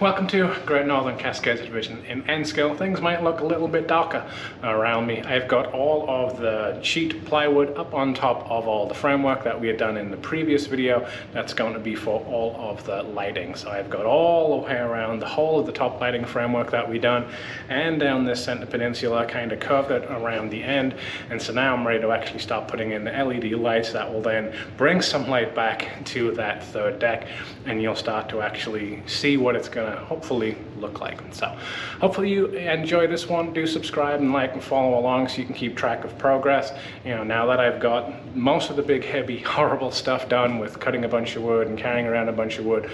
Welcome to Great Northern Cascades Division. In N-scale, things might look a little bit darker around me. I've got all of the sheet plywood up on top of all the framework that we had done in the previous video. That's going to be for all of the lighting. So I've got all the way around the whole of the top lighting framework that we done, and down this center peninsula, kind of curved it around the end. And so now I'm ready to actually start putting in the LED lights that will then bring some light back to that third deck, and you'll start to actually see what it's going to hopefully look like. So hopefully you enjoy this one. Do subscribe and like and follow along so you can keep track of progress. You know, now that I've got most of the big heavy horrible stuff done with cutting a bunch of wood and carrying around a bunch of wood,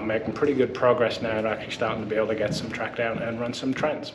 making pretty good progress now and actually starting to be able to get some track down and run some trends.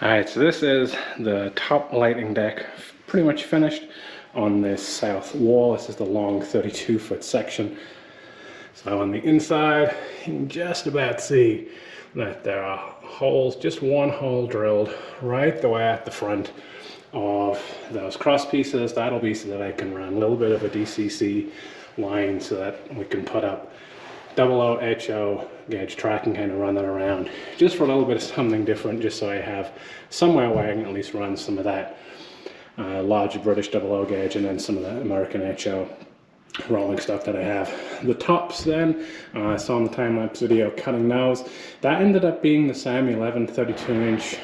Alright, so this is the top lighting deck, pretty much finished on this south wall. This is the long 32-foot section. So on the inside, you can just about see that there are holes, just one hole drilled right the way at the front of those cross pieces. That'll be so that I can run a little bit of a DCC line so that we can put up 00 HO gauge track and kind of run that around just for a little bit of something different, just so I have somewhere where I can at least run some of that larger British 00 gauge and then some of the American HO rolling stuff that I have. The tops then, I saw in the time-lapse video cutting those. That ended up being the same 11 32-inch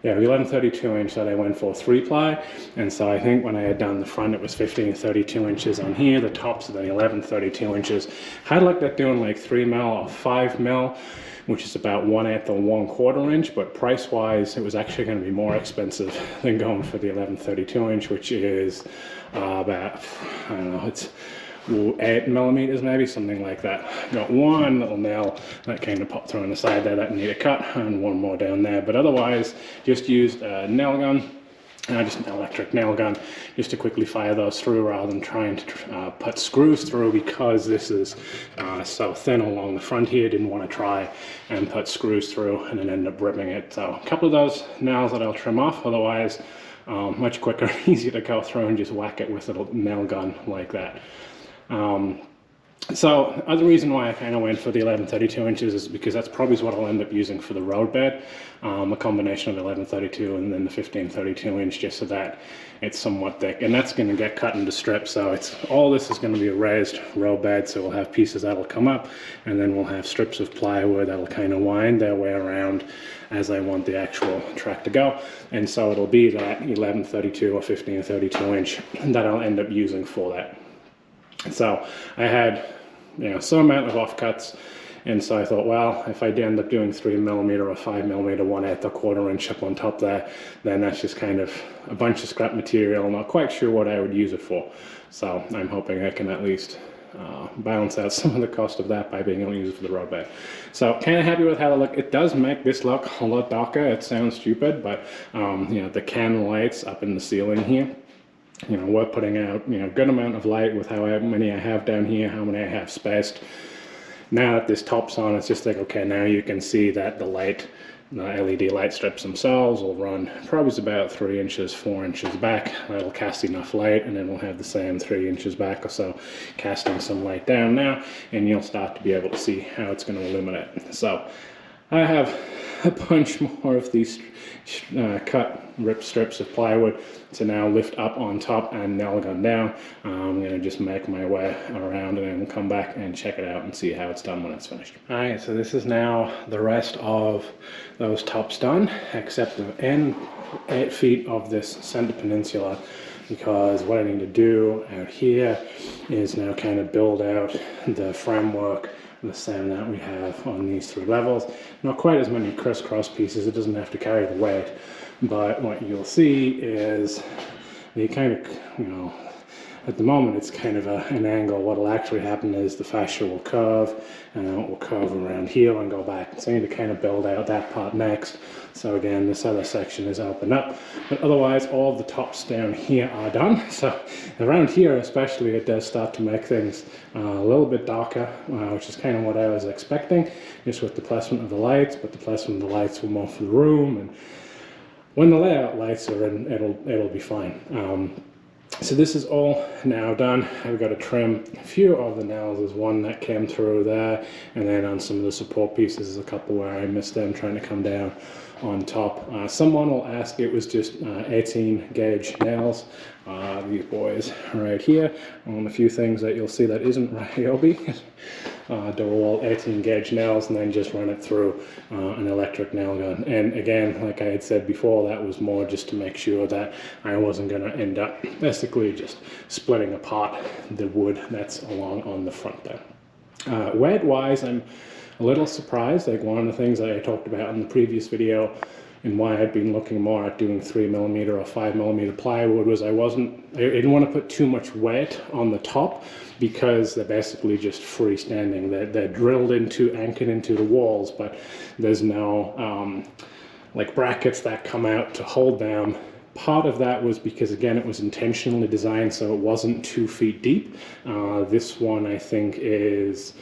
yeah, the 1132 inch that I went for 3-ply, and so I think when I had done the front it was 1532 inches on here, the tops are then 1132 inches. I looked at doing like 3 mil or 5 mil, which is about 1/8 or 1/4 inch, but price wise it was actually going to be more expensive than going for the 1132 inch, which is about, I don't know, it's 8 millimeters maybe, something like that. Got one little nail that kind of popped through on the side there that need a cut, and one more down there, but otherwise just used a nail gun, just an electric nail gun, just to quickly fire those through rather than trying to put screws through, because this is so thin along the front here. Didn't want to try and put screws through and then end up ripping it. So a couple of those nails that I'll trim off, otherwise much quicker, easier to go through and just whack it with a little nail gun like that. So other reason why I kind of went for the 1132 inches is because that's probably what I'll end up using for the road bed, a combination of 1132 and then the 1532 inch, just so that it's somewhat thick, and that's going to get cut into strips. So it's all, this is going to be a raised road bed, so we'll have pieces that'll come up, and then we'll have strips of plywood that'll kind of wind their way around as I want the actual track to go, and so it'll be that 1132 or 1532 inch that I'll end up using for that. So I had, you know, some amount of offcuts, and so I thought, well, if I end up doing 3 millimeter or 5 millimeter, 1/8 or 1/4 inch up on top there, then that's just kind of a bunch of scrap material. I'm not quite sure what I would use it for, so I'm hoping I can at least balance out some of the cost of that by being able to use it for the road bed. So kind of happy with how it looks. It does make this look a lot darker. It sounds stupid, but you know, the can lights up in the ceiling here, you know, we're putting out, you know, good amount of light with how many I have down here, how many I have spaced. Now that this top's on, it's just like, okay, now you can see that the light, the LED light strips themselves will run probably about 3 inches, 4 inches back. That'll cast enough light, and then we'll have the same 3 inches back or so casting some light down now, and you'll start to be able to see how it's going to illuminate. So I have a bunch more of these cut ripped strips of plywood to now lift up on top and nail gun down. I'm going to just make my way around and then come back and check it out and see how it's done when it's finished. Alright, so this is now the rest of those tops done, except the end 8 feet of this center peninsula, because what I need to do out here is now kind of build out the framework the same that we have on these 3 levels. Not quite as many crisscross pieces, it doesn't have to carry the weight, but what you'll see is the kind of, you know, at the moment it's kind of an angle. What will actually happen is the fascia will curve, and it will curve around here and go back. So I need to kind of build out that part next. So again, this other section is open up, but otherwise all the tops down here are done. So around here especially, it does start to make things a little bit darker, which is kind of what I was expecting, just with the placement of the lights, but the placement of the lights were more for the room, and when the layout lights are in, it'll be fine. So this is all now done. I've got to trim a few of the nails. There's one that came through there, and then on some of the support pieces there's a couple where I missed them trying to come down on top. Someone will ask, it was just 18 gauge nails. These boys right here, a few things that you'll see that isn't Ryobi. Dual 18 gauge nails, and then just run it through an electric nail gun. And again, like I had said before, that was more just to make sure that I wasn't going to end up basically just splitting apart the wood that's along on the front there. Weight wise, I'm a little surprised. Like, one of the things that I talked about in the previous video and why I'd been looking more at doing 3 millimeter or 5 millimeter plywood was I didn't want to put too much weight on the top, because they're basically just freestanding. They're drilled into, anchored into the walls, but there's no like brackets that come out to hold them. Part of that was because, again, it was intentionally designed so it wasn't 2 feet deep. This one I think is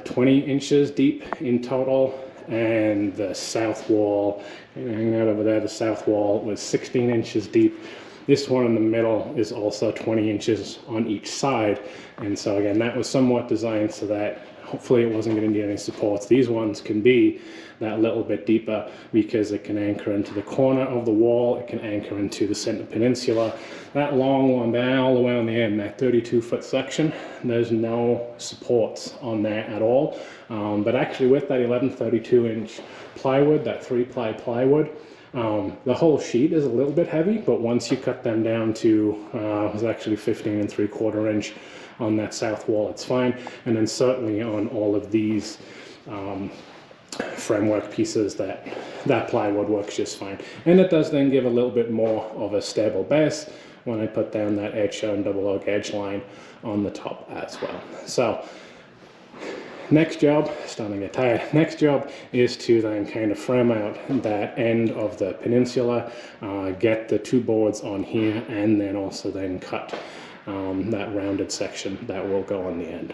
20 inches deep in total, and the south wall, hanging out over there, the south wall was 16 inches deep. This one in the middle is also 20 inches on each side, and so again, that was somewhat designed so that hopefully it wasn't going to need any supports. These ones can be that little bit deeper because it can anchor into the corner of the wall, it can anchor into the center peninsula. That long one down all the way on the end, that 32-foot section, there's no supports on there at all. But actually with that 1132 inch plywood, that 3-ply plywood, The whole sheet is a little bit heavy, but once you cut them down to, it was actually 15 3/4 inch on that south wall, it's fine. And then certainly on all of these framework pieces, that plywood works just fine. And it does then give a little bit more of a stable base when I put down that edge-shone double oak edge line on the top as well. So next job, starting to get tired, next job is to then kind of frame out that end of the peninsula, get the two boards on here, and then also then cut that rounded section that will go on the end.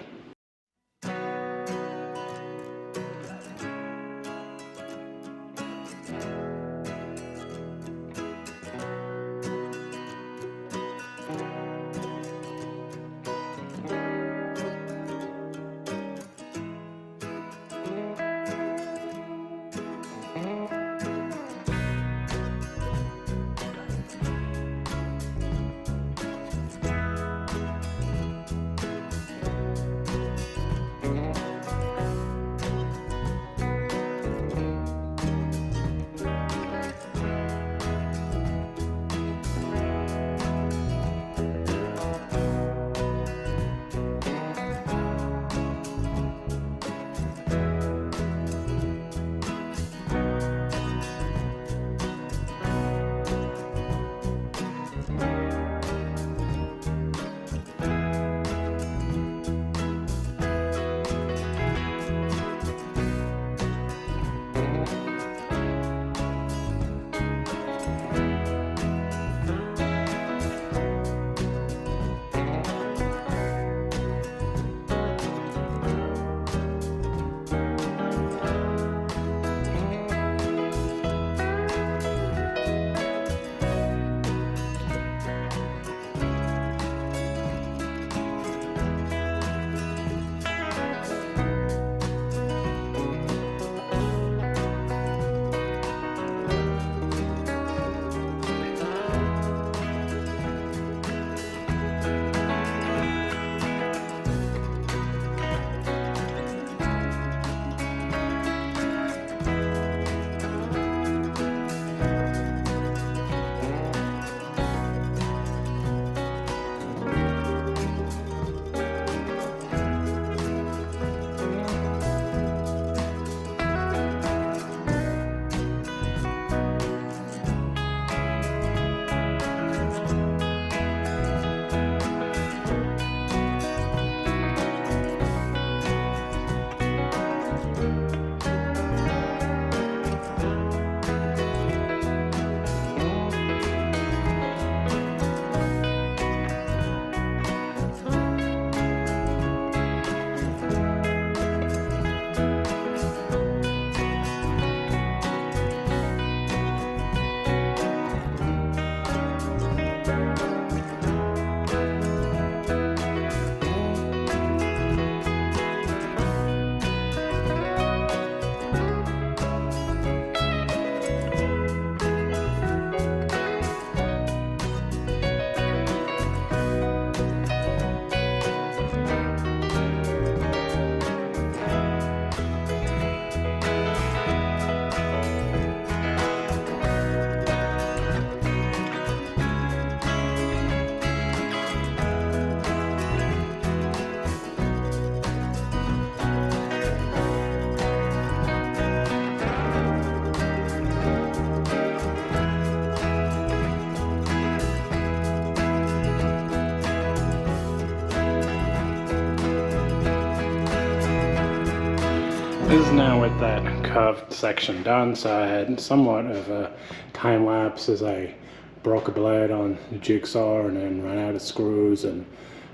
is now with that curved section done, so I had somewhat of a time lapse as I broke a blade on the jigsaw and then ran out of screws and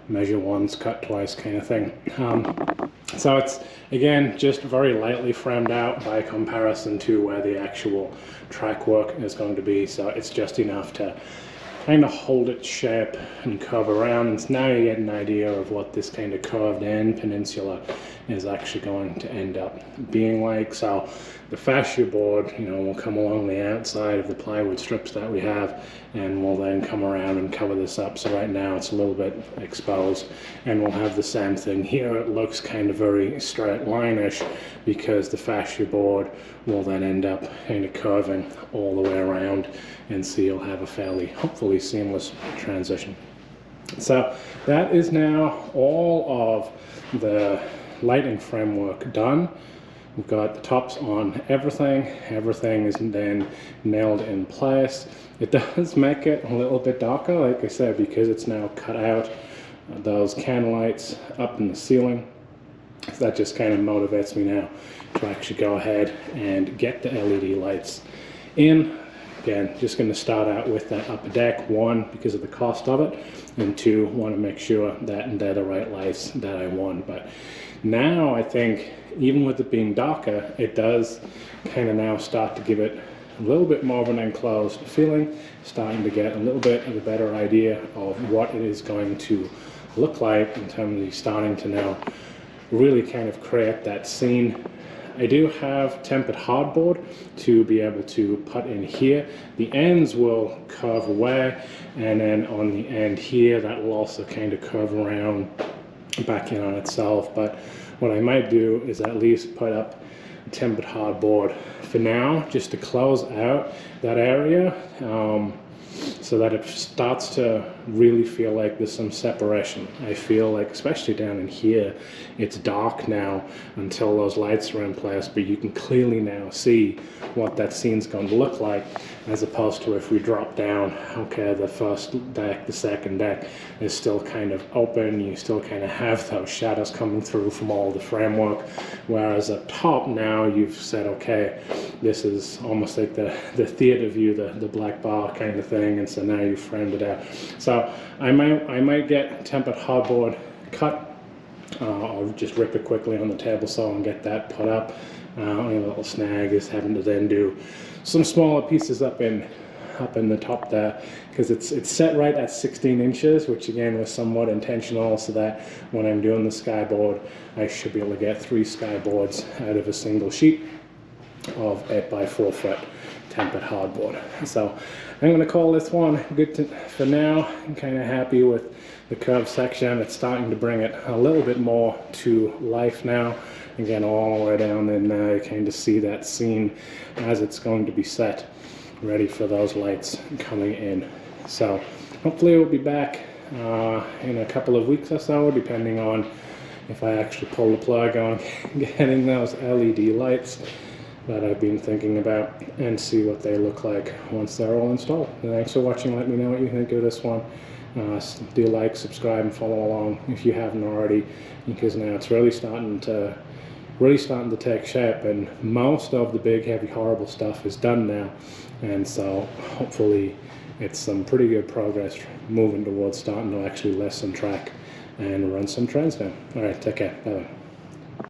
measure once, cut twice kind of thing. So it's, again, just very lightly framed out by comparison to where the actual track work is going to be, so it's just enough to kind of hold it shape and curve around, and so now you get an idea of what this kind of curved end peninsula is actually going to end up being like. So the fascia board, you know, will come along the outside of the plywood strips that we have, and we'll then come around and cover this up. So right now it's a little bit exposed, and we'll have the same thing here. It looks kind of very straight line-ish because the fascia board will then end up kind of curving all the way around, and so you'll have a fairly, hopefully, seamless transition. So that is now all of the lighting framework done. We've got the tops on everything. Everything is then nailed in place. It does make it a little bit darker, like I said, because it's now cut out those can lights up in the ceiling. So that just kind of motivates me now to actually go ahead and get the LED lights in. Again, just going to start out with that upper deck, one, because of the cost of it, and two, want to make sure that they're the right lights that I want. But now I think, even with it being darker, it does kind of now start to give it a little bit more of an enclosed feeling, starting to get a little bit of a better idea of what it is going to look like in terms of starting to now really kind of create that scene. I do have tempered hardboard to be able to put in here. The ends will curve away, and then on the end here that will also kind of curve around back in on itself. But what I might do is at least put up tempered hardboard for now, just to close out that area, so that it starts to really feel like there's some separation. I feel like, especially down in here, it's dark now until those lights are in place, but you can clearly now see what that scene's going to look like, as opposed to if we drop down, okay, the first deck, the second deck is still kind of open, you still kind of have those shadows coming through from all the framework, whereas up top now you've said, okay, this is almost like the theater view, the black bar kind of thing, and so now you've framed it out. So I might get tempered hardboard cut. I'll just rip it quickly on the table saw and get that put up. Only little snag is having to then do some smaller pieces up in the top there, because it's set right at 16 inches, which again was somewhat intentional, so that when I'm doing the skyboard, I should be able to get 3 skyboards out of a single sheet of 8x4 foot tempered hardboard. So I'm going to call this one good for now. I'm kind of happy with the curved section. It's starting to bring it a little bit more to life now. Again, all the way down, and you kind of see that scene as it's going to be set, ready for those lights coming in. So hopefully we'll be back in a couple of weeks or so, depending on if I actually pull the plug on getting those LED lights that I've been thinking about, and see what they look like once they're all installed. And thanks for watching. Let me know what you think of this one. Do like, subscribe, and follow along if you haven't already, because now it's really starting to take shape, and most of the big, heavy, horrible stuff is done now, and so hopefully it's some pretty good progress moving towards starting to actually lessen track and run some trends now. All right, take care. Bye.